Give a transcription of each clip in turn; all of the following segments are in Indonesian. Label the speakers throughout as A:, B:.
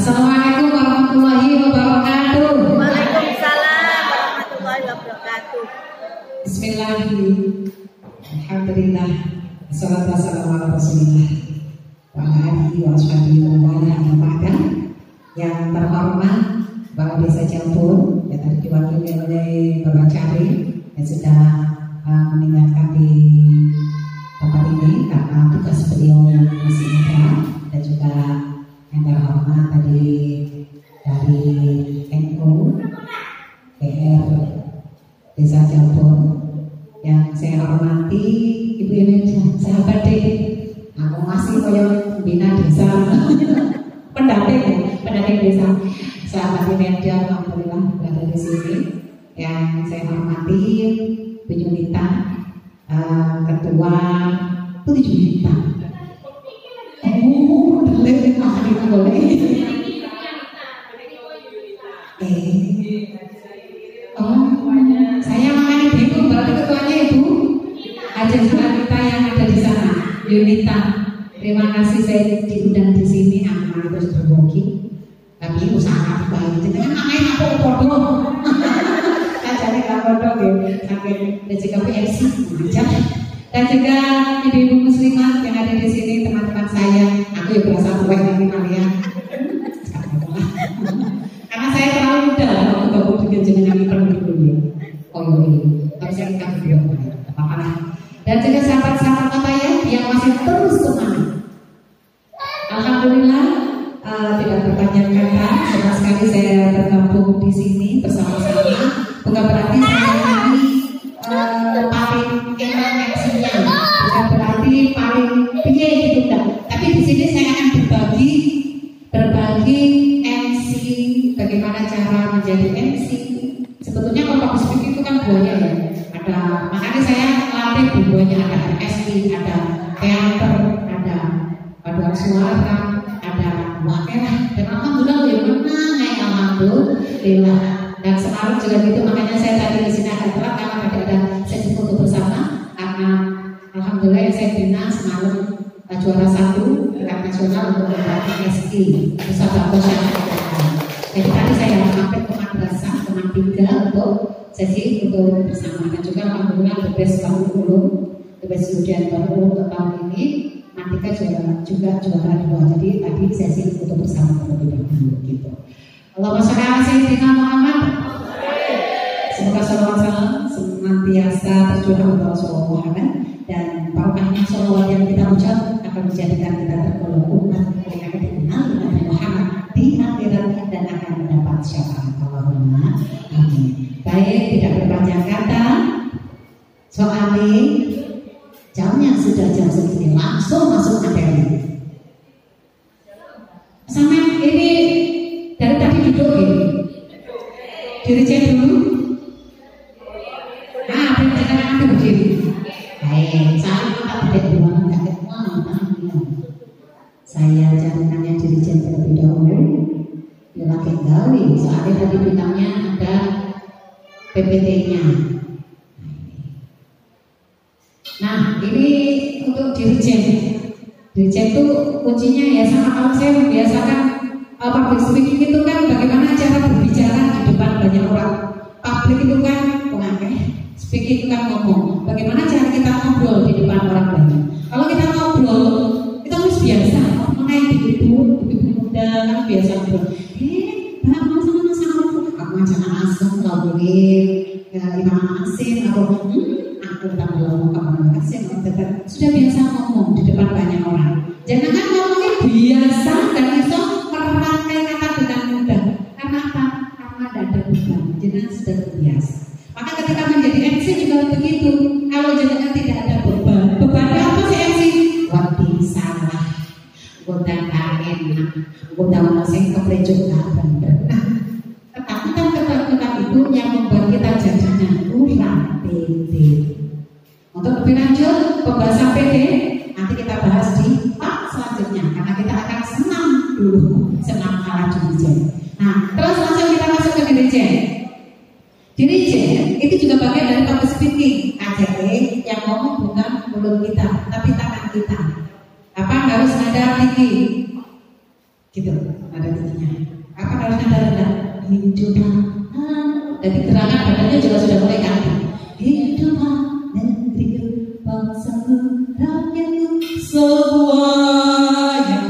A: Assalamualaikum warahmatullahi wabarakatuh.
B: Waalaikumsalam warahmatullahi wabarakatuh.
A: Bismillahirrahmanirrahim. Alhamdulillah. Wassalatu wassalamu ala Rasulillah wa ala alihi wa sahbihi wa man wala. Yang terhormat Bapak Desa Ciampur yang tadi diwakili oleh Bapak Cari yang sudah meninggalkan di tempat ini karena tugas beliau yang masih muda, dan juga yang terhormat tadi dari NU PR Desa Ciampur yang saya hormati Ibu Ineja, sahabat deh, aku masih koyo bina desa pendamping desa, sahabat Ineja, alhamdulillah berada di sini. Yang saya hormati Bu Junita, Ketua Putri Junita. Boleh. Saya makanya bingung, berarti ketuanya Ibu Haja Junita yang ada di sana, Junita. Terima kasih saya diundang di sini, aku terus berbagi. Tapi usaha baik, jadi kan makanya aku bodoh. Jadi nggak bodoh ya, sampai dan juga PFC macam. Dan juga ibu-ibu muslimat yang ada di sini, teman-teman saya, aku ya berasa tua ini kalian. Karena saya terlalu muda lah, aku gabung dengan jenengan perlu dulu. Oh ini, tapi saya akan video apa-apa. Dan juga sahabat-sahabat saya yang masih terus semangat. Alhamdulillah, tidak berpanjang kata, senang sekali saya tergabung di sini bersama-sama. Bukan berarti saya ini paling enak MC-nya, bukan berarti paling piye gitu enggak. Tapi di sini saya akan berbagi MC, bagaimana cara menjadi MC. Sebetulnya kalau public speaking itu kan banyak ya. Ada, makanya saya latih bukunya, ada MSP, ada teater, ada paduan suara, ada wakil. Dan alhamdulillah ya menang, alhamdulillah. Dan semalam juga gitu, makanya saya tadi di sini agak telat karena tadi ada sesi foto bersama, karena alhamdulillah yang saya bina semalam juara 1 tingkat nasional untuk PSI Pusat Bakosan. Jadi tadi saya mampir ke madrasah teman 3 untuk sesi foto bersama, dan juga alhamdulillah the best baru ulum, the best student baru ulum untuk tahun ini. Mantika juga juara 2. Jadi tadi sesi foto bersama terlebih dahulu gitu. Allahumma sholli ala sayyidina Muhammad. Semoga salawat senantiasa tercurah untuk Rasulullah Muhammad, dan barokahnya salawat yang kita ucap akan menjadikan kita tergolong umat yang akan dikenal dengan Muhammad di akhirat dan akan mendapat syafaat. Allahumma amin. Baik, tidak berpanjang kata, soalnya jamnya sudah jam segini, langsung masuk materi. Sama ini dari tadi duduk ini, diri dulu. Jangan aku berdiri. Baik, saya tak tidak saya carikannya dirijen terlebih dahulu. Lagi gawe, soalnya tadi bilangnya ada PPT-nya. Nah, ini untuk dirijen. Dirijen itu kuncinya ya sama, kalau saya membiasakan public speaking itu kan bagaimana cara berbicara di depan banyak orang. Public itu kan speaking itu kan ngomong. Bagaimana cara kita ngobrol di depan orang banyak. Kalau kita ngobrol, kita harus biasa. Mengenai ibu muda kan biasa ngobrol. Aku macam asam, nggak boleh lima asin, aku tak belum kamu asin. Sudah biasa ngomong di depan banyak orang. Jangan kan ngomongnya biasa dan bisa merangkai kata dengan mudah. Karena apa? Karena tidak ada beban. Jangan sudah terbiasa. Maka ketika menjadi MC juga begitu. Kalau jangan tidak ada beban, bebannya apa sih MC? Waktu salah, godang kain, godang masing keprejuk benar. Ketakutan itu yang membuat kita jadinya kurang pede. Untuk lebih lanjut pembahasan PD nanti kita bahas di part selanjutnya, karena kita akan senam dulu, senam ala dirijen. Nah, terus langsung kita masuk ke dirijen. Dirijen itu juga bagian dari public speaking. KJP yang ngomong bukan mulut kita, tapi tangan kita. Apa harus nada tinggi, gitu. nada tingginya. Kapan harus nada rendah? Hidupan. Jadi gerakan badannya juga sudah mulai ganti. Hidupan negeriku, bangsaku, rakyatku, semuanya.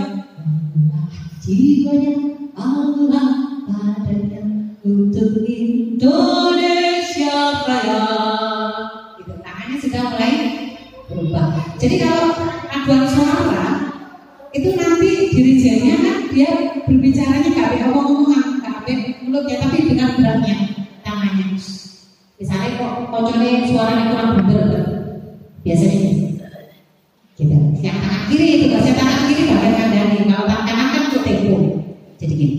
A: Jiwanya Allah padanya untuk Indonesia Raya. Gitu, tangannya sudah mulai berubah. Jadi kalau aduan suara itu nanti dirijennya kan dia berbicaranya nggak ada omong-omongan, nggak ada mulutnya, tapi dengan geraknya tangannya. Misalnya kok kocornya suaranya kurang bener, biasanya gitu. Yang tangan kiri itu bahasa tangan kiri bagian kandani, kalau tangan kanan kan untuk tempo. Jadi gini,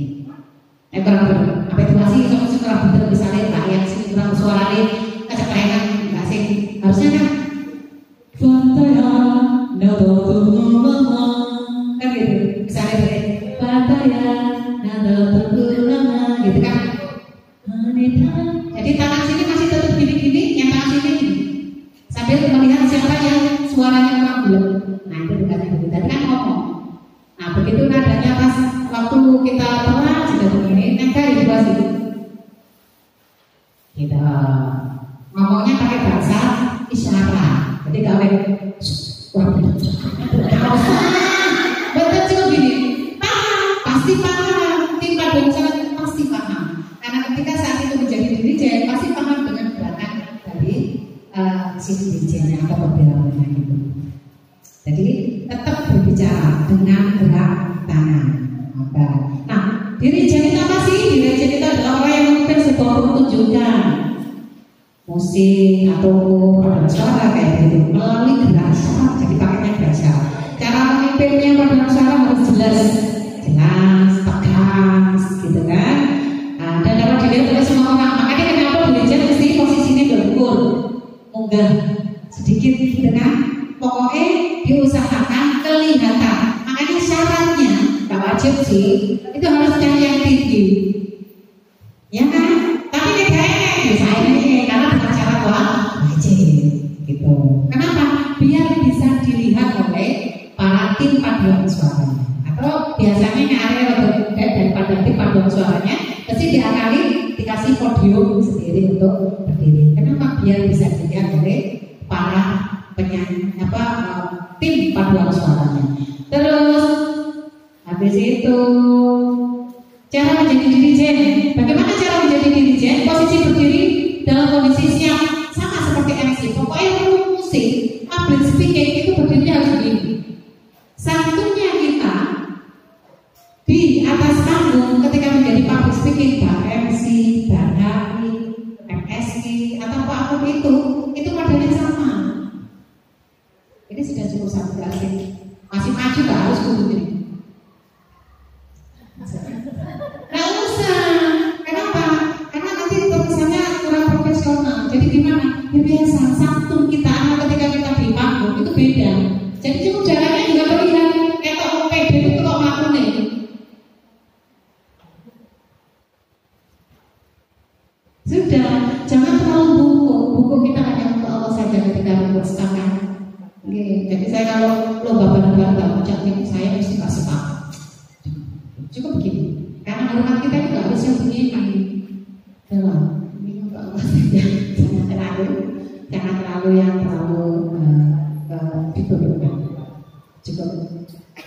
A: kurang bener. Apa itu masih kurang bener, misalnya rakyat sini kurang suaranya keceplekan, nggak sih? Harusnya kan Fataya, kan gitu. Misalnya Fataya, gitu kan? Jadi tangan sini masih tetap gini-gini, yang tangan sini gini. Sambil melihat siapa yang suaranya kurang bulat. Nah itu dekatnya begitu. Tadi kan ngomong. Nah begitu nadanya pas waktu kita pelan sudah begini, nada di bawah situ. Kita ngomongnya pakai bahasa isyarat. Jadi kalau wah betul cuma gini, paham, pasti paham. Tim paduan suara pasti paham. Karena ketika saat itu menjadi dirijen pasti paham dengan gerakan dari si dirijennya atau pembelaannya gitu. Jadi tetap berbicara dengan gerak tangan. Nah, dirijen itu apa sih? Dirijen itu adalah orang yang memimpin sebuah pertunjukan musik atau paduan suara kayak gitu melalui gerak isyarat. Jadi pakainya gerak isyarat. Cara memimpinnya paduan suara harus jelas, tegas, gitu kan? Nah, dan dapat dilihat oleh semua orang. Makanya kenapa dirijen mesti posisinya berukur, munggah sedikit, gitu kan? Pokoknya diusahakan kelihatan. Makanya syaratnya nggak wajib sih, itu harus yang tinggi, ya kan? Tapi tidak bisa ini karena dengan syarat wajib, gitu. Kenapa? Biar bisa dilihat oleh para tim paduan suaranya. Atau biasanya area lebih daripada tim paduan suaranya, pasti diakali dikasih podium sendiri untuk berdiri. Kenapa? Biar bisa dilihat oleh para penyanyi tim paduan suaranya. Terus habis itu cara menjadi dirijen. Bagaimana cara menjadi dirijen? Posisi berdiri dalam kondisi siap sama seperti MC. Pokoknya musik, public speaking itu berdirinya harus begini. Santunnya kita di atas panggung ketika menjadi public speaking, MC, Bandari, MSI atau apapun itu modelnya sama. Ini sudah cukup satu jelasin. Masih maju gak harus kudu ini. Gak usah. Kenapa? Karena nanti tulisannya kurang profesional. Jadi gimana? Ya biasa. Santun kita ketika kita di panggung itu beda. Jadi cukup jalannya juga terlihat. Kalau pede itu kok melakukan nih. Sudah. Jangan terlalu buku kita hanya untuk Allah saja ketika memperstakan. Jadi saya kalau lomba bareng-bareng ucapin saya mesti gak sepakat. Cukup begini. Karena hormat kita juga harus yang begini. Ini untuk Allah saja. Jangan terlalu yang terlalu diturunkan. Cukup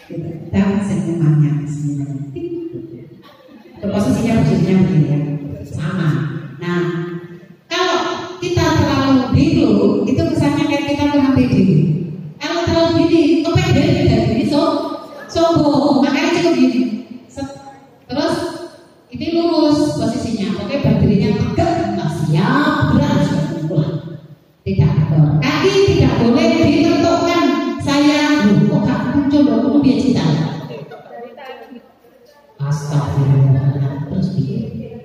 A: gitu. Dan senyumannya. Posisinya berdirinya begini ya. Sama. Nah, kalau kita terlalu dulu, itu kesannya kayak kita kurang pede. Kalau terlalu gini, kepedean tidak gini, sombong. Makanya cukup gini. Terus ini lurus posisinya. Oke, berdirinya tegak, siap, berat, tidak ada. Kaki tidak boleh ditentukan. Saya, kok gak muncul dong, dia cinta. Astagfirullah. Terus begini.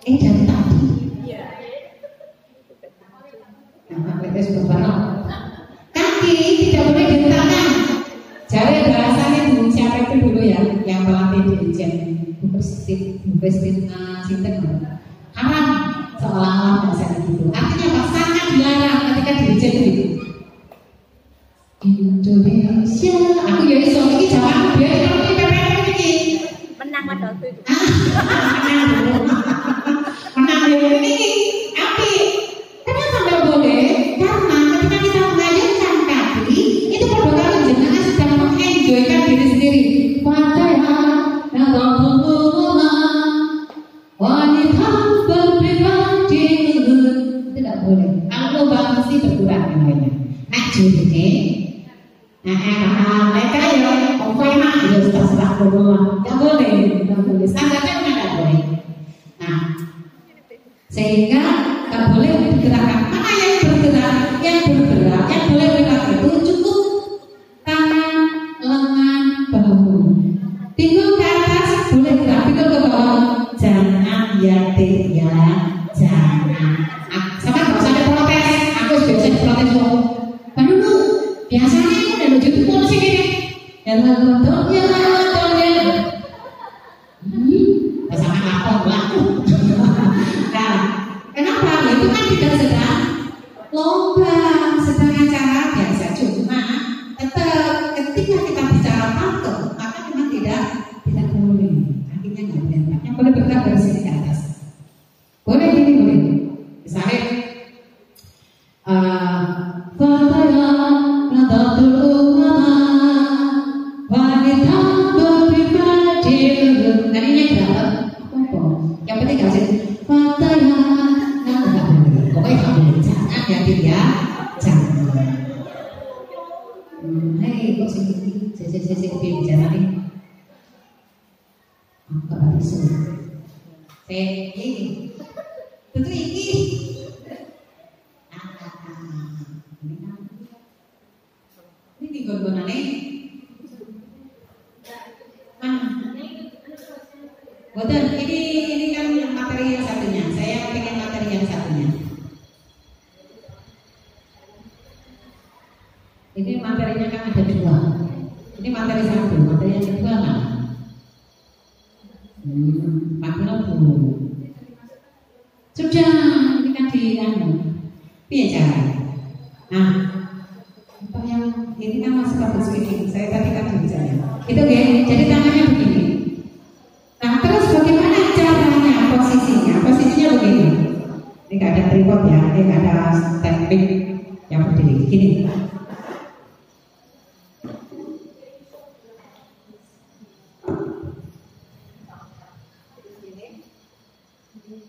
A: Dari tadi. Kaki tidak boleh diletakkan. Jari bahasanya Bu siapa itu dulu ya, yang pelatih dirijen Bu Kristina Sinten. Haram seolah-olah bahasanya gitu. Artinya apa? Sangat dilarang ketika dirijen gitu. Indonesia, aku
B: menang pada waktu itu.
A: Menang ini api. Kenapa nggak boleh? Karena ketika kita mengajarkan tadi, itu pada kalau jenengan sedang mengenjoykan diri sendiri. Padahal wanita berpribadi itu tidak boleh. Kalau bang mesti berkurang namanya. Nak judi, mereka ya, apa emak ya terserah semua. Tidak boleh, tidak boleh. Standarnya tidak boleh. Nah, sehingga tidak boleh digerakkan. Mana yang bergerak? Yang boleh bergerak itu cukup tangan, lengan, bahu. Pinggul ke atas boleh gerak, pinggul ke bawah jangan ya jangan. Sama nggak usah ada protes. Aku biasa diprotes loh. Baru biasanya itu udah lucu tuh mau sih gini. Yang nontonnya. Sama lapor lah. Nah, kenapa? Itu kan tidak sedang lomba, sedang acara biasa. Cuma tetap ketika kita bicara pantun, maka memang tidak boleh. Akhirnya nggak boleh. Yang boleh bergerak dari sini ke atas. Boleh gini boleh. Misalnya, wanita berpribadi. Tadinya dalam apa? Yang penting nggak sih. Pokoknya kamu jangan ya dia jangan. Hei, kok sih bicara nih? Apa habis itu? Ini, tentu ini. Ini digorgonan nih. Betul, ini kan materi yang satunya. Saya pengen materi yang satunya. Ini materinya kan ada dua. Ini materi satu, materi yang kedua lah. Panggil dulu. Sudah, ini kan bicara. Nah, apa yang ini kan masih public speaking. Saya tadi kan bicara. Itu ya, jadi tangannya begini. Nah, terus bagaimana caranya, posisinya? Posisinya begini. Ini nggak ada tripod ya, ini nggak ada standing yang berdiri. Gini.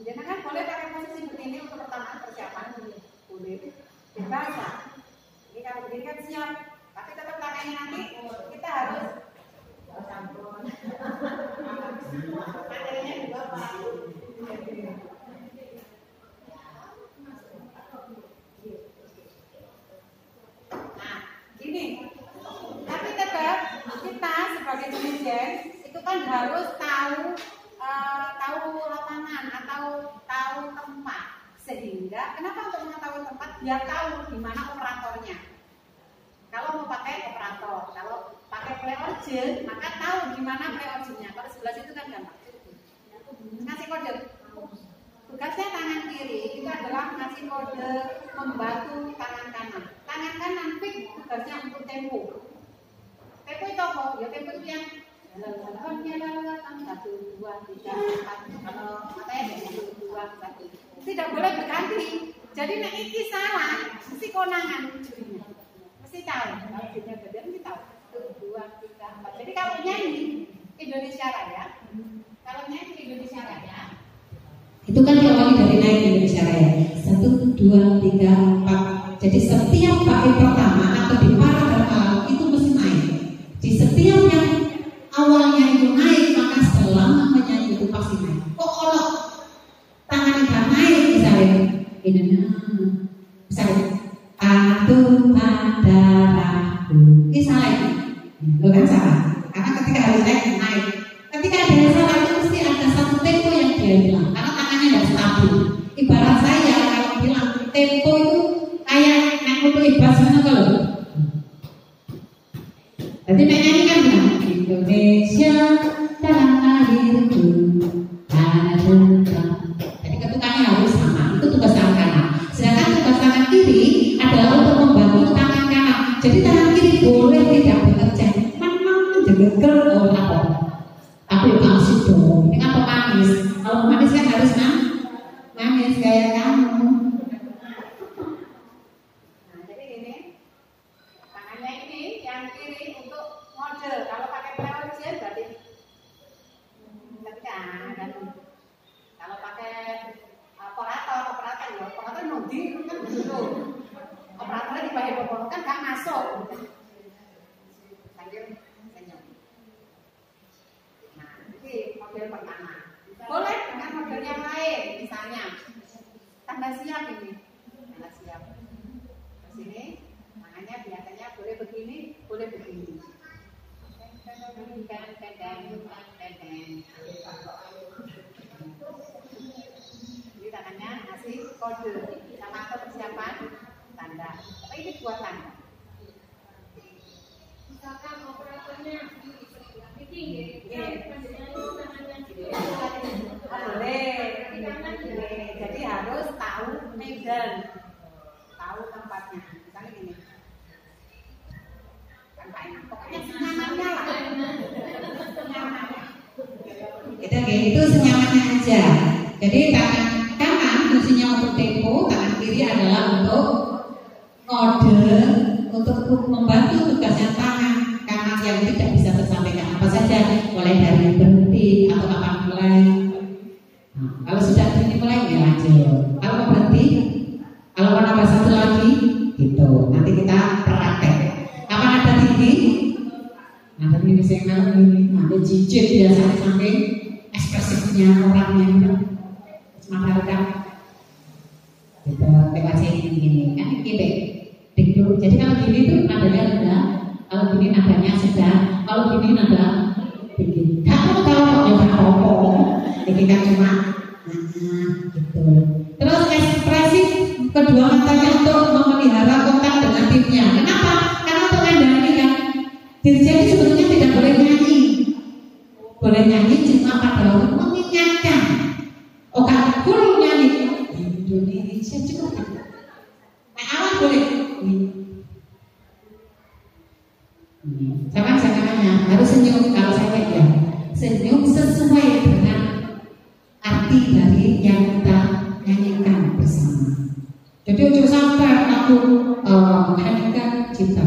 A: Jangan boleh pakai posisi begini untuk pertama persiapan boleh. Biasa. Ini kalau begini kan siap, tapi tetap tangannya nanti kita harus campur. Materinya di bawah. Nah, gini. Tapi tetap kita sebagai manajer itu kan harus tahu lapangan atau tahu tempat. Sehingga kenapa untuk mengetahui tempat? Biar tahu di mana operatornya. Kalau mau pakai operator, kalau pakai play origin, maka tahu di mana play originnya. Kalau sebelah situ kan gampang. Ngasih kode. Tugasnya tangan kiri itu adalah ngasih kode membantu tangan kanan. Tangan kanan pick tugasnya untuk tempo. Tempo itu apa? Ya tempo itu yang 1, 2, 3, 4. Kalau matanya 1, 2, 1. Tidak boleh berganti. Jadi nek iki salah, mesti konangan jurinya. Mesti tahu. Kalau jurinya beda mesti tahu. 1, 2, 3, 4. Jadi kalau nyanyi Indonesia Raya, itu kan diawali dari naik Indonesia Raya. 1, 2, 3, 4. Jadi setiap bait pertama atau di para dan itu mesti naik. Di setiap yang awalnya itu naik, maka selama menyanyi itu pasti naik. Kok kalau tangan tidak naik misalnya, ini misalnya pada ragu, ini salah ini, lo kan salah. Karena ketika harus naik, ketika ada yang salah itu mesti ada satu tempo yang dia bilang, karena tangannya tidak stabil. Ibarat saya kalau bilang tempo itu kayak naik motor ibas mana kalau? Jadi nyanyi kan bilang Indonesia tanah airku tanah bentang. Jadi ketukannya harus sama. Itu tugas tangan kanan. Sedangkan tugas tangan kiri adalah untuk membantu tangan kanan. Jadi tangan kiri boleh tidak bekerja. Memang menjegal apa? Tapi masih manis. Kalau manis kan harus manis kayak kamu.
C: Nah, jadi ini tangannya ini yang kiri untuk model. Kalau pakai pelaujian berarti ketika dan kalau pakai operator nudi kan begitu. Operatornya di bawah bawah kan gak masuk. Sambil senyum. Nah, ini model pertama. Boleh dengan model yang lain, misalnya tanda siap ini, tanda siap. Di sini tangannya biasanya boleh begini, boleh begini. Ini tangannya ngasih kode sama persiapan tanda. Tapi ini buat tanda.
D: Misalkan operatornya tinggi,
C: boleh. Jadi harus tahu medan, tahu tempatnya. Misalnya gini. Pokoknya senyamannya lah.
A: Itu senyamannya aja. Jadi tangan kanan fungsinya untuk tempo, tangan kiri adalah untuk kode, untuk membantu tugasnya tangan kanan yang tidak bisa tersampaikan apa saja, mulai dari berhenti atau kapan mulai. Nah, kalau sudah berhenti mulai ya lanjut. Kalau mau berhenti, kalau mau nambah satu lagi, gitu. Nanti kita praktek. Kapan ada tinggi? Ada ini saya ini, ada jijik biasa sampai ekspresifnya orangnya semangat gitu. PKC ini kan gini. Jadi kalau gini tuh nadanya rendah, kalau gini nadanya sedang, kalau gini nada tinggi. Kamu tahu ya apa? Jadi kan cuma gitu. Terus ekspresif kedua matanya untuk memelihara kontak dengan timnya. Kenapa? Karena untuk ngandani kan dirjen sebetulnya tidak boleh nyanyi. Boleh nyanyi cuma pada waktu mengingatkan. Oh kan, guru nyanyi Indonesia cukup. Nah, awal boleh. Jangan-jangannya harus senyum kalau saya ya. Senyum sesuai dengan arti dari yang kita nyanyikan bersama. Jadi ujuk sampai aku menyanyikan cinta.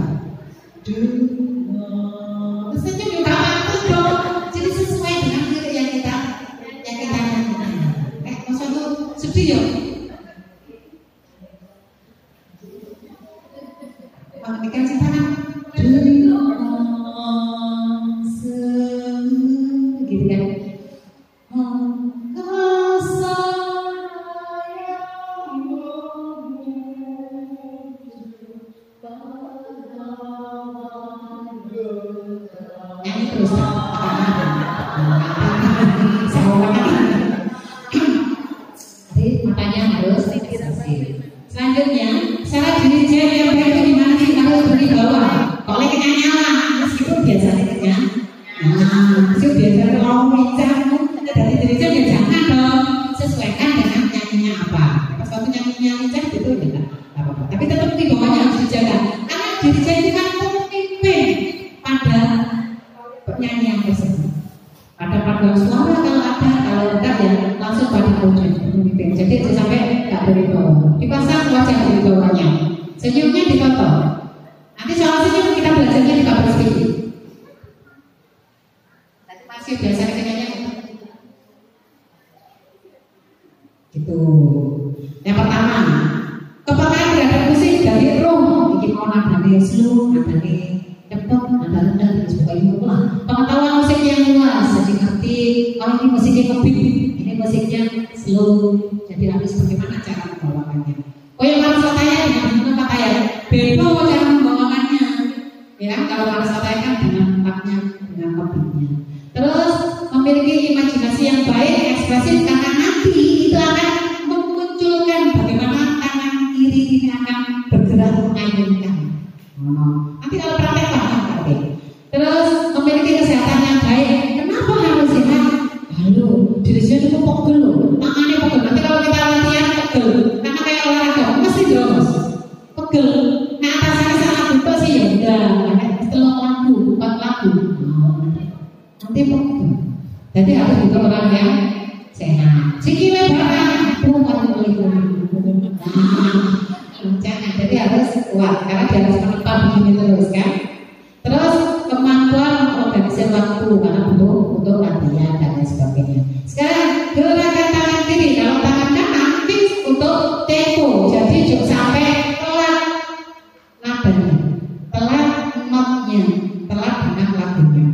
A: Senyum juga pantas dong. Jadi sesuai dengan lirik yang kita nyanyikan. Masa itu sedih ya? Menyanyikan cinta kan? Gitu kan? Nyanyi terus. Jadi matanya harus selanjutnya cara dirjen yang baik itu dimana sih? Harus beri bawah. Kalau kenyang nyala, meskipun biasanya kenyang. Meskipun biasanya kalau bicara dari dirjen ya jangan dong. Sesuaikan dengan nyanyinya apa. Pas waktu nyanyinya lincah itu ya apa-apa. Tapi tetap di bawahnya harus dijaga. Karena dirjen itu kan pemimpin pada penyanyian tersebut. Ada paduan suara kalau ada, kalau enggak ya langsung pada pemimpin. Jadi jangan sampai nggak dari bawah. Dipasang wajah dari bawahnya. Senyumnya ditoto. Nanti soal senyum kita belajarnya di kabar sedikit. Tadi masih biasanya kenyanya gitu. Yang pertama, kepekaan terhadap musik dari roh. Bikin mau nadanya slow, nadanya cepat, nada rendah dan sebagainya lah. Pengetahuan musik yang luas, jadi ngerti. Kalau ini musiknya ngebeat, ini musiknya slow. Jadi harus bagaimana cara membawakannya. Oh yang harus katanya dengan katanya bebo cara membawakannya. Ya kalau harus katanya dengan tempatnya, dengan ngebeatnya. Terus memiliki imajinasi yang baik, ekspresif karena nanti itu akan memunculkan bagaimana tangan kiri ini akan bergerak mengayomi. Nanti kalau praktek paham berarti. Terus memiliki kesehatan yang baik. Kenapa harus sehat? Halo, diri saya itu pegel loh. Tangannya pegel. Nanti kalau kita latihan pegel. Karena kayak olahraga mesti terus pegel. Nah atasannya salah butuh sih ya udah. Setelah lagu, 4 lagu. Nanti pegel. Jadi harus butuh orang yang sehat. Sikile barang jangan, jadi harus kuat karena dia harus menetap begini terus kan. Terus kemampuan mengorganisir waktu karena butuh untuk latihan dan lain sebagainya. Sekarang gerakan tangan kiri, kalau tangan kanan fix untuk tempo, jadi jangan sampai telat nadanya, telat notnya, telat dengan lagunya.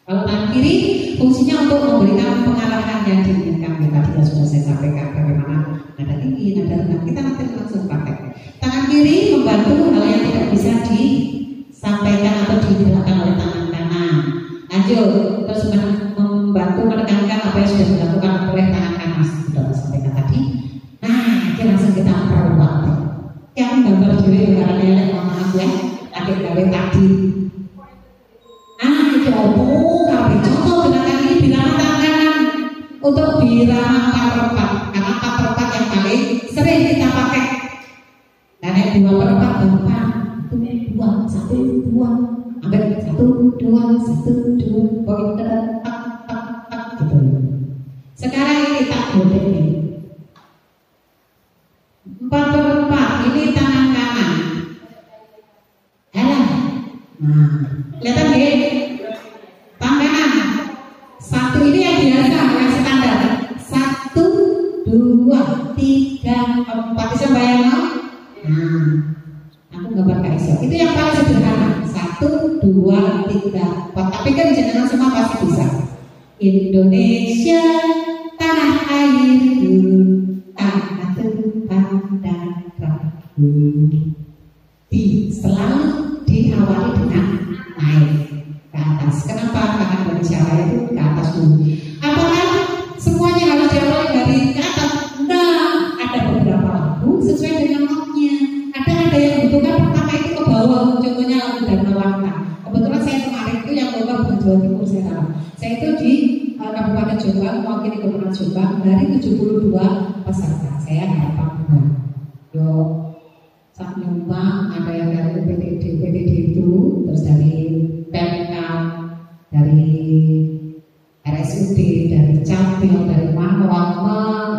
A: Kalau tangan kiri fungsinya untuk memberikan pengarahan yang diinginkan. Tadi sudah saya sampaikan bagaimana nada tinggi, nada rendah. Kita nanti langsung pakai. Tangan kiri membantu hal yang tidak bisa disampaikan atau digerakkan oleh tangan kanan. Lanjut, terus membantu menekankan apa yang sudah dilakukan oleh tangan kanan. Sudah saya sampaikan tadi. Nah, ini langsung kita perbuat. Yang gambar dulu karena maaf ya, akhir gawe tadi. Itu kami contoh gerakan ini bilangan tangan kanan untuk bilangan 4/4 karena 4/4 yang paling sering kita pakai. Karena 2/4 gampang, itu 2, 1, 2, ambil 1, 2, 1, 2, poin ke gitu. Sekarang ini tak boleh nih. 4/4 ini tangan kanan. Nah, kelihatan nggih? Tangan kanan. 1 ini yang biasa, yang standar. 1, 2, 3, 4. Bisa bayang no? Nah, aku gambar Kak Iso. Itu yang paling sederhana. 1, 2, 3, 4. Tapi kan jenengan semua pasti bisa. Indonesia tanah airku, tanah Tuhan dan Rabu. Selalu diawali dengan naik ke atas. Kenapa? Karena Indonesia Raya itu ke atas dulu. Apakah semuanya harus diawali dari ke atas? Nah, ada beberapa lagu sesuai dengan notnya. Ada yang membutuhkan pertama itu ke bawah. Contohnya lagu Dharma Wanita. Kebetulan saya kemarin itu yang lomba bukan Jawa Timur saya tahu. Saya itu di Kabupaten Jombang, mewakili Kabupaten Jombang dari 72 peserta. Saya harapan Tuhan. Yo, saat nyumbang ada yang dari PDD itu, terus dari PMK, dari RSUD, dari Capil, dari Manwang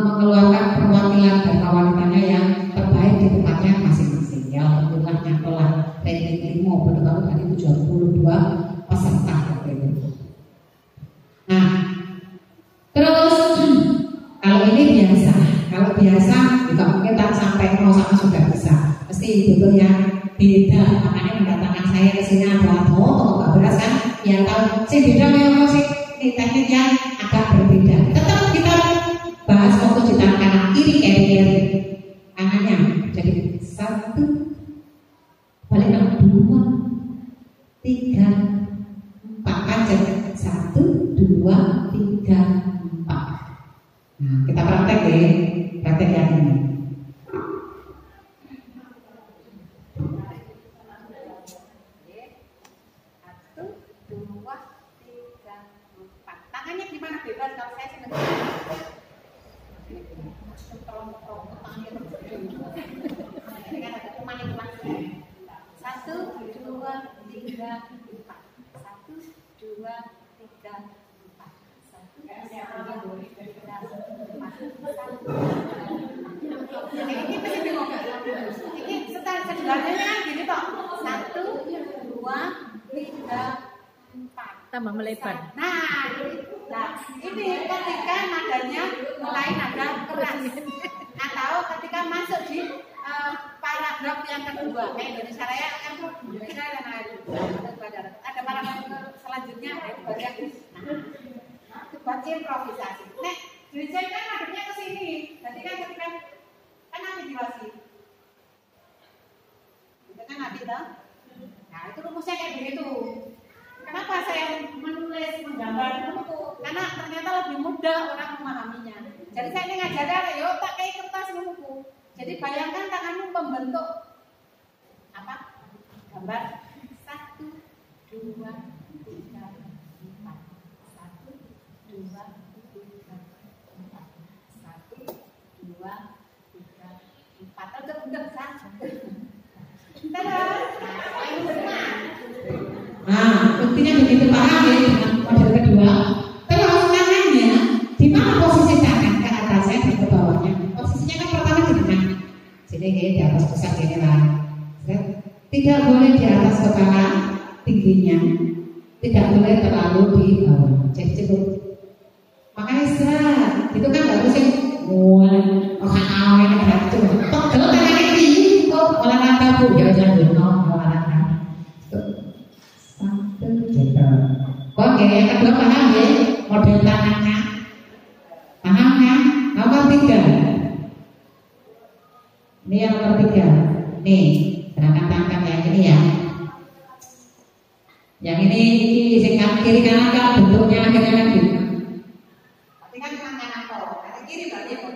A: mengeluarkan perwakilan dan wanitanya yang terbaik di tempatnya masing-masing. Ya, alhamdulillah nyampelah ranking 5 pada tahun dari 72 peserta. Nah, terus kalau ini biasa, kalau biasa juga mungkin tak sampai 0 sama sudah bisa. Mesti betul yang beda, makanya mendatangkan saya ke sini ada atau nggak beras kan? Ya tahu, sih beda memang sih teknik yang agak berbeda. Tetap kita bahas fokus di tangan kanan, kiri kiri kanannya. Jadi 1, balik 2, 3, 4 panjang 1, 2, 3, 4. Nah, kita praktek ya, praktek yang ini.
C: 1, 2, 3, 4. Tangannya di mana bebas kalau saya senang. Ini kan ada kuman-kuman. 1, 2, 3, 4. 1, 2, 3, 4. 1, 2, 3, 4. Ini mesti bingung. Ini sederhananya kan gini toh. 1, 2, 3, 4.
B: Tambah melebar.
C: Nah, ini ketika nadanya mulai nada keras atau ketika masuk di paragraf yang kedua, kayak Indonesia Raya kan Indonesia dan ada paragraf selanjutnya, itu baru yang itu buat improvisasi. Nek, Dirjen kan nadanya ke sini, jadi kan ketika kan nanti diwasi, itu kan nanti toh. Nah, itu rumusnya kayak begitu. Kenapa saya menulis, menggambar itu? Karena ternyata lebih mudah orang memahaminya. Jadi saya ini ngajarnya, yuk pakai kertas buku. Jadi bayangkan tanganmu membentuk apa? Gambar 1, 2, 3, 4. 1, 2, 3, 4. 1, 2, 3, 4. Udah kan? Tada!
A: Nah, buktinya begitu paham ya dengan model kedua. Terus tangannya di mana posisi kepala tingginya, tidak boleh terlalu di bawah. Jadi cukup. Makanya istirahat, itu kan nggak harus yang awalnya batu. Pegel tangan ini kok olahraga bu, ya lanjut olahraga. Satu gitu. Oke, yang kedua paham ya model tangannya, paham ya? Nomor 3. Ini yang nomor 3. Nih, gerakan tangan yang ini ya. Yang ini singkat kiri kanan kan bentuknya akhirnya kan gitu.
C: Tapi kan cuma kanan toh, kata kiri berarti apa?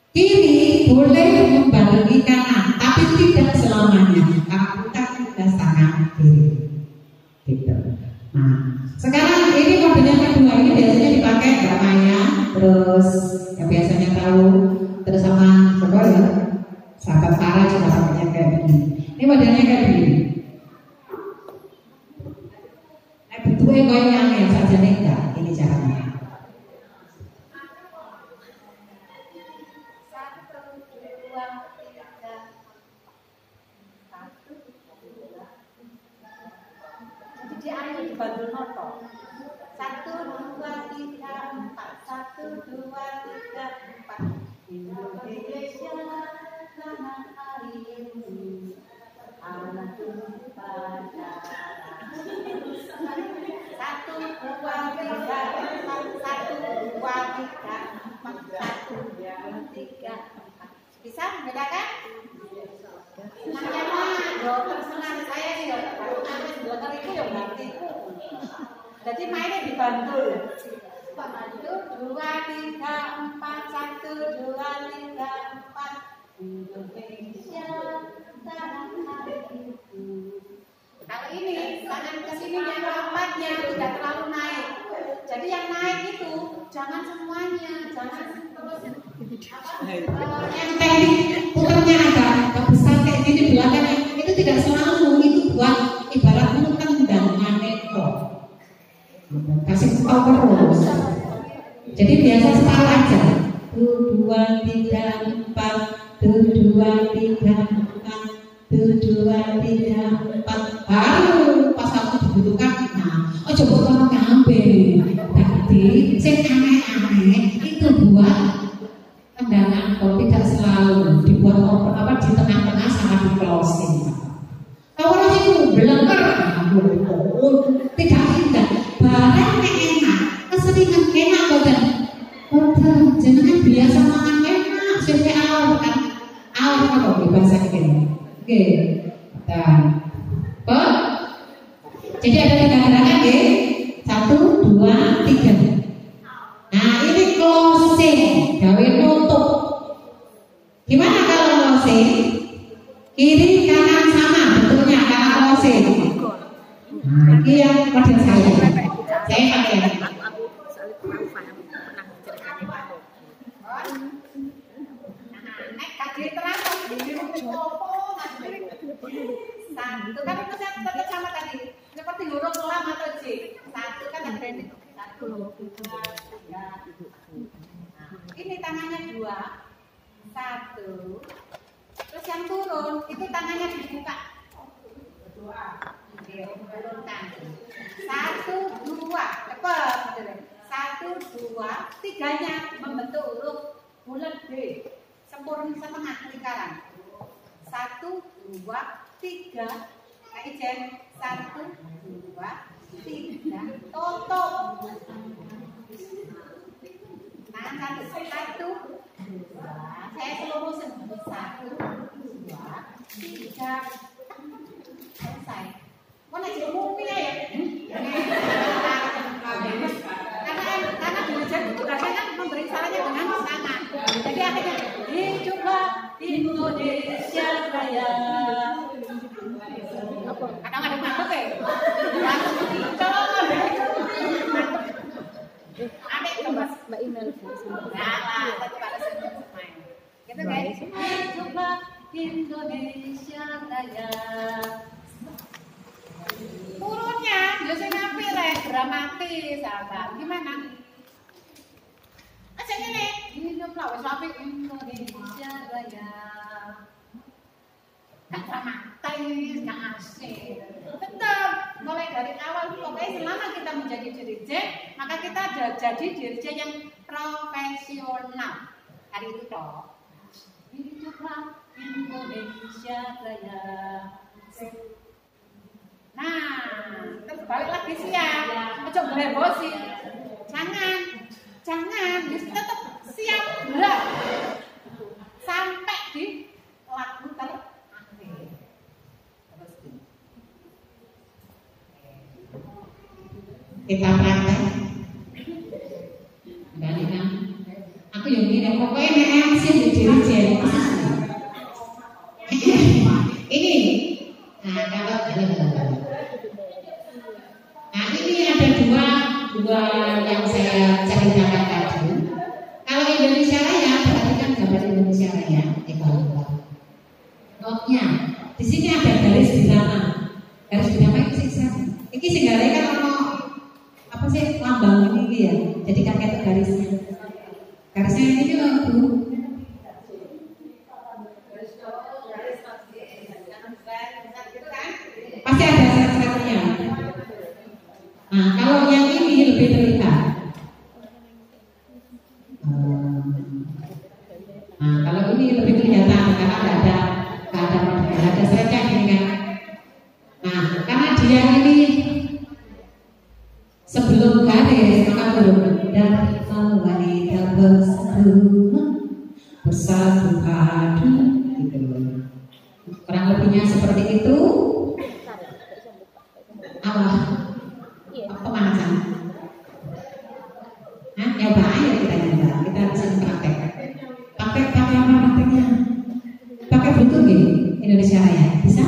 A: Kiri boleh membarengi kanan, tapi tidak selamanya. Karena kita sudah tangan kiri. Gitu. Nah, sekarang ini model yang kedua ini biasanya dipakai Mbak Maya, terus yang biasanya tahu, terus sama coba ya, sahabat Farah juga pakainya kayak begini. Ini modelnya kayak begini. Nah, bentuknya goyang yang saja nih enggak. Ini caranya.
C: Jadi ayo dibantu noto. 1, 2, 3, 4. 1, 2, 3, 4. Indonesia tanah airku, anak pada. 1, 2, 3, 4. 1, 2, 3, 4. 1, 2, 3, 4. Bisa membedakan? Namanya mah dokter senang saya sih dokter itu ya berarti. Jadi mainnya dibantu. 1, 2, 3, 4. 1, 2, 3, 4. Indonesia tanah airku. Kalau ini tangan ke sini yang keempatnya tidak terlalu naik. Jadi yang naik itu jangan semuanya, jangan terus yang teknik putarnya agak besar kayak gini belakangnya itu tidak selalu, itu buat ibaratnya tendangan neko. Kasih tahu terus. Jadi biasa separuh aja. 1, 2, 3, 4. 1, 2, 3, 4. 1, 2, 3, 4. Baru pas aku dibutuhkan. Nah, oh coba kamu ngambil. Berarti yang aneh-aneh itu buat tendangan kok tidak selalu dibuat di tengah-tengah sama di closing. Kalau itu belengker, tidak indah. Barangnya enak, keseringan enak badan. Jangan biasa makan enak, sampai awal kan. Awal kalau bahasa ini. Oke, dan jadi ada 3 gerakan ya. 1, 2, 3. Nah ini closing, gawe nutup. Gimana kalau closing? Kiri kanan sama bentuknya karena closing. Nah ini yang model saya. Saya pakai. Kaji terang satu kan itu saya tetap sama tadi seperti huruf lam atau J. 1 kan ada ini 1, 2, 3. Ini tangannya 2, 1. Terus yang turun itu tangannya dibuka. Oke, turunkan. 1, 2, cepat. 1, 2, 3-nya membentuk huruf bulat D. Sempurna setengah lingkaran. 1, 2, 3. Kak Ijen 1, 2, 3. Tutup. Tangan 1, 2. Saya seluruh 1, 2, 3. Selesai. Mau naik mumi ya? Karena belajar itu kan memberi caranya dengan tangan. Jadi akhirnya hiduplah Indonesia Raya. Kadang-kadang mantap ya. Aneh kemas Mbak Imel. Nah, tadi pada main. Gitu guys. Hiduplah Indonesia Raya. Turunnya biasanya pilih dramatis, sahabat. Gimana? Aja ini hiduplah wes apik Indonesia Raya. Kan dramatis. teknis, nggak asik. Tetap mulai dari awal pokoknya selama kita menjadi dirjen, maka kita jadi dirjen yang profesional. Hari itu toh. Hiduplah Indonesia Raya. Nah, terus balik lagi siap. Coba bosi. Jangan, tetap siap gerak sampai di lagu terakhir.
A: Kita praktek. Balikan. Aku yang gini, pokoknya MC di dirjen. Ini. Nah, ini ada dua yang saya ceritakan tadi. Kalau Indonesia Raya, berarti kan gambar Indonesia Raya. Notnya, di sini ada garis birama. Garis birama itu sih. Ini segalanya kan apa sih lambang ini ya? Jadi kan kayak garisnya. Garisnya ini Bu. Pasti ada satu-satunya. Nah, kalau yang ini lebih terlihat. Nah, kalau ini lebih kelihatan karena nggak ada seretnya ini kan. Nah, karena dia ini sebelum garis maka belum dari wanita bersatu padu gitu. Kurang lebihnya seperti itu. Pemanasan. Nah, nyoba aja kita bisa praktek. Pakai apa prakteknya? Pakai Bluetooth ya? Indonesia Raya bisa?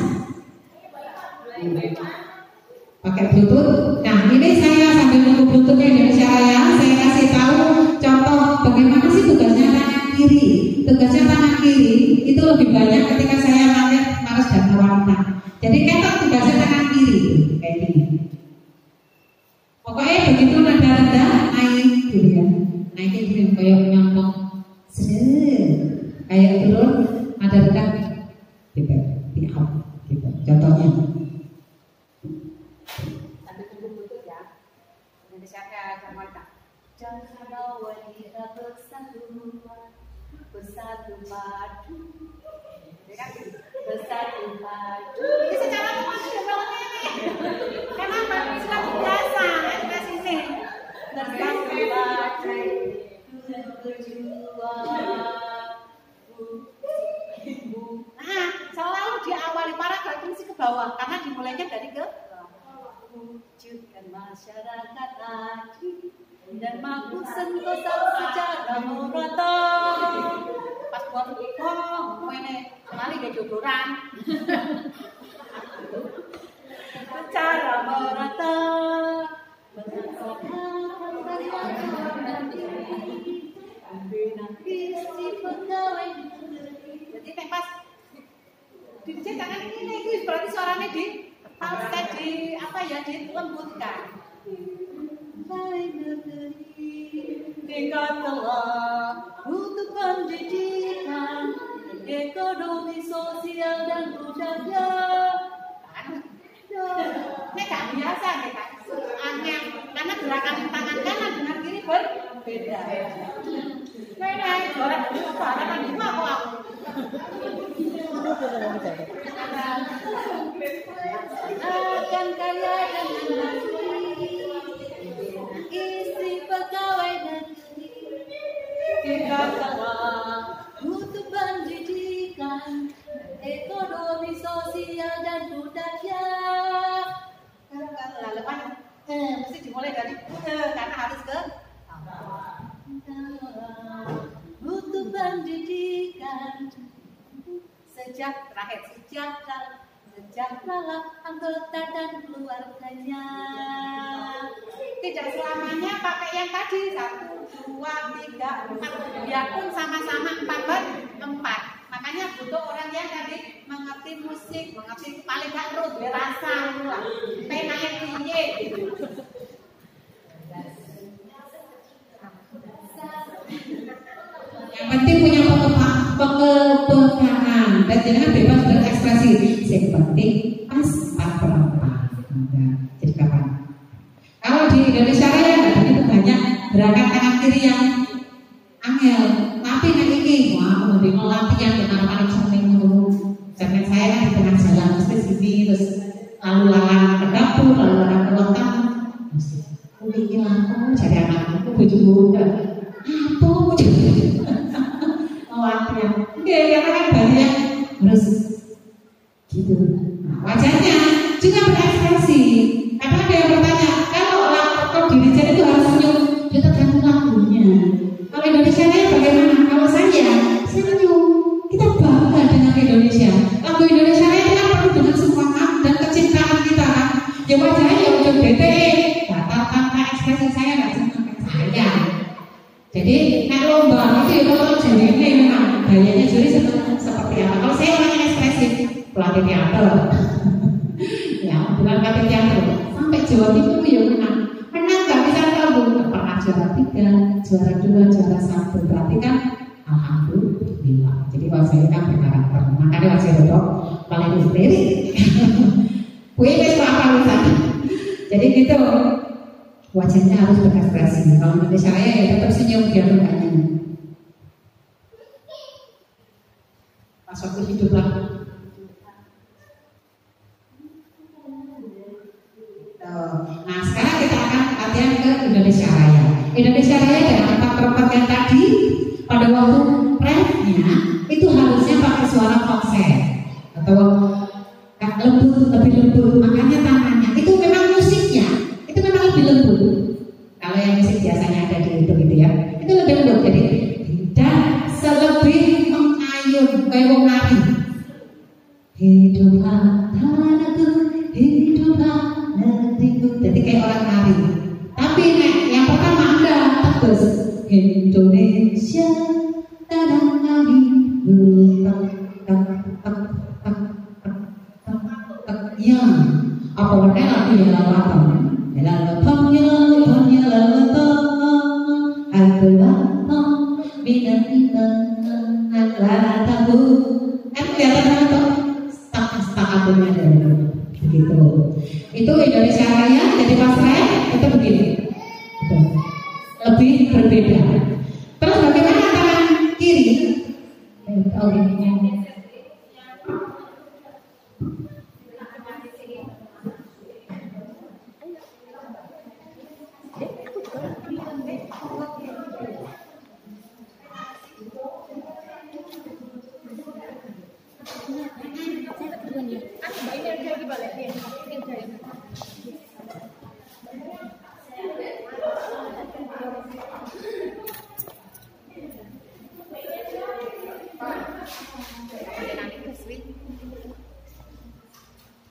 A: Pakai Bluetooth. Nah, ini saya sambil nunggu Bluetoothnya Indonesia Raya, saya kasih tahu contoh bagaimana sih tugasnya tangan kiri. Tugasnya tangan kiri itu lebih banyak ketika saya pakai Mars dan wanita. Jadi ketok tugasnya tangan kiri kayak gini. Pokoknya begitu nada rendah naik gitu ya, naikin gitu kayak nyambung, kayak turun nada rendah, gitu, di up, gitu. Contohnya.
C: Sambil tunggu Bluetooth ya. Indonesia Raya Jakarta. Janganlah wanita bersatu padu. Bersatu padu. Ini secara masih ada bawahnya nih. Kenapa? Sudah biasa ada sini. Bersatu padu berjuang. Nah, selalu diawali paragraf ini ke bawah karena dimulainya dari ke wujudkan masyarakat adil dan mampu sentosa secara merata. Pas buat ini kali gak jodoran secara merata jadi pas DJ tangan ini berarti suaranya di falset di apa ya dilembutkan. Dikatalah untuk pendidikan, ekonomi, sosial dan budaya. Ini gak biasa nih kan? Aneh, karena gerakan tangan kanan dengan kiri berbeda. Nah, juara kan itu aku. Akan kaya dengan istri pegawai negeri. Dikatalah untuk pendidikan, ekonomi, sosial dan budaya. Lalu kan mesti dimulai dari karena harus ke butuh pendidikan sejahteralah anggota dan keluarganya. Tidak selamanya pakai yang tadi 1, 2, 3, 4. Biarpun sama-sama 4. Makanya butuh orang yang tadi mengerti musik, mengerti paling gak terus berasa lah. Pena yang tinggi gitu. Yang penting punya pengepekaan.
A: dan jangan bebas berekspresi. Yang penting pas berapa. Jadi kapan? Kalau di Indonesia Raya nggak begitu banyak gerakan tangan kiri yang angel, tapi nek iki wah mau latihan dengan paling sering dulu. Jangan saya kan di tengah jalan mesti sini terus lalu lalang ke dapur, lalu lalang ke ruang tamu. Mungkin aku jadi anakku bojomu enggak. Apa jadi? Latihan. Oke, karena kan banyak harus gitu. Nah, wajahnya juga berekspresi. Karena ada yang bertanya, kalau diri itu harus senyum, ya tergantung lagunya. Kalau Indonesia Raya bagaimana? Kalau saya senyum, kita bangga dengan Indonesia. Lagu Indonesia Raya itu kan penuh dengan semangat dan kecintaan kita. Ya wajahnya ya udah bete, tanpa ekspresi saya nggak senang saya. Jadi naik lomba itu ya kalau jadi ini memang gayanya juri seperti apa? Kalau saya orangnya ekspresif, pelatih teater, ya bukan pelatih teater. Sampai Jawa Timur ya menang nggak bisa tahu, pernah juara 3, juara 2, juara 1. Berarti kan alhamdulillah. Jadi wajahnya kan berkarakter. Makanya wajah Rodok paling sendiri. Kue itu apa urusan? Jadi gitu. Wajahnya harus berekspresi. Kalau Indonesia Raya ya tetap senyum biar mukanya. Pas waktu hidup lah. Nah sekarang kita akan latihan ke Indonesia Raya. Indonesia Raya dengan tempat yang tadi pada waktu refnya itu harusnya pakai suara falset atau lembut, lebih lembut. Makanya tangannya itu memang musiknya itu memang lebih lembut. Kalau yang musik biasanya ada di itu gitu ya, itu lebih lembut. Jadi dan selebih mengayun kayak wong nari. Hiduplah tanahku, hiduplah negeriku. Jadi kayak orang nari. Tapi yang pertama Anda tegas Indonesia tanah airku. Ya, apa warna lagu yang lawan? Lalatong, adalah bina-bina lalatamu. Kan kelihatan tuh stak-stakatunya dari begitu. Itu Indonesia Raya jadi pas raya itu begini. Lebih berbeda. Terus bagaimana tangan kiri? Oh ini.
C: Ini aja dibalikin.